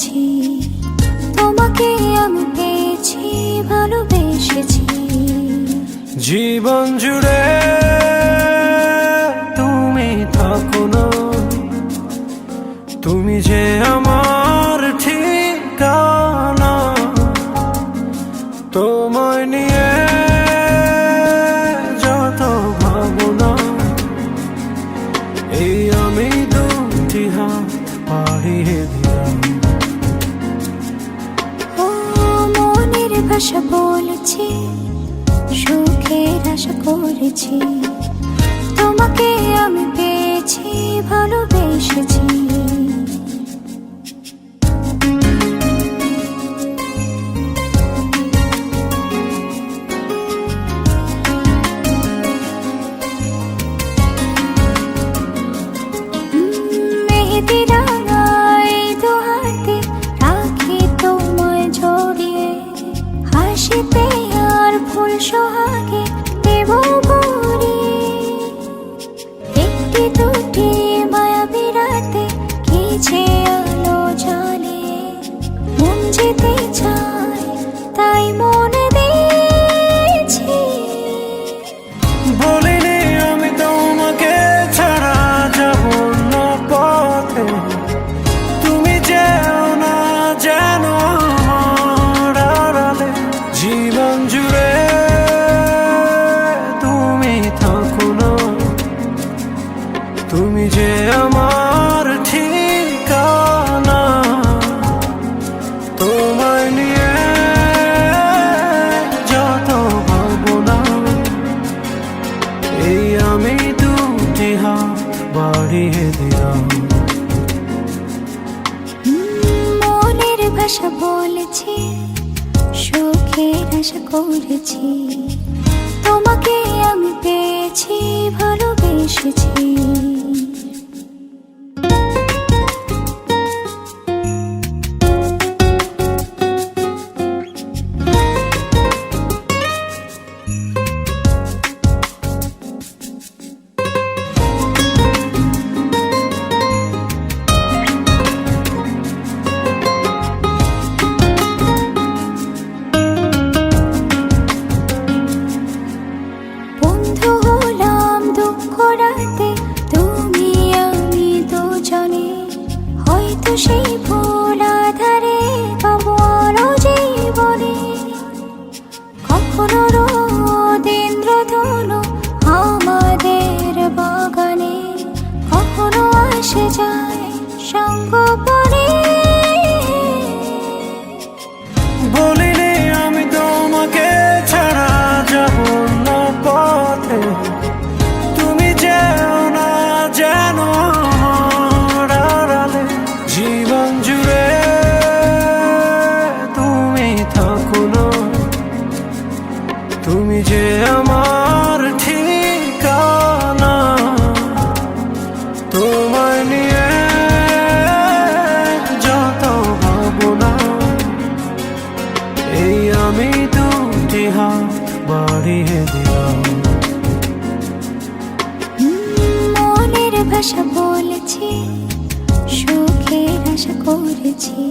করেছি, তোমাকে আমি পেয়েছি, ভালোবেসেছি। জীবন জুড়ে তুমি থাকো না, তুমি যে আমার ঠিকানা। তোমায় নিয়ে যত ভাবনা, এই আমি দুটি হাত বাড়িয়ে দিলাম। ও মনের ভাষা বলেছি, সুখের আশা করেছি, তোমাকে আমি পেয়েছি, ভালোবেসেছি। মেহেদি রাঙাই দু হাতে রাখি তোমায় জড়িয়ে, হাসিতে আর ফুল সোহাগে দেব ভরিয়ে। একটি দুটি মায়াবী রাতে কিছু আলো জ্বালিয়ে, মন যেতে চায় তাই মনে দিয়েছি। বলিনি আমি তোমাকে ছাড়া যাব না পথে, তুমি যেও না যেন আমার আড়ালে। জীবন জুড়ে তুমি থাকো না, তুমি যে আমার ঠিকানা। তোমায় নিয়ে যত ভাবনা, এই আমি দুটি হাত বাড়িয়ে দিলাম। মনের ভাষা বলেছি, সুখের আশা করেছি, তোমাকে আমি পেয়েছি, ভালোবেসেছি। বন্ধু হলাম দুঃখ রাতে, তুমি আমি দুজনে, হয়তো সেই ফুল আধারে পাবো আলো জীবনে। কখনো রোদ ইন্দ্রধনু আমাদের বাগানে, কখনো আসে যায় সঙ্গোপনে। বলিনি আমি তোমাকে ছাড়া যাব না পথে, তুমি যেও না যেন আমার আড়ালে। জীবন জুড়ে তুমি থাকো না, তুমি যে আমার ঠিকানা। তোমায় নিয়ে যত ভাবনা, এই আমি দুটি হাত বাড়িয়ে দিলাম। মনের ভাষা বলেছি, সুখের আশা করেছি,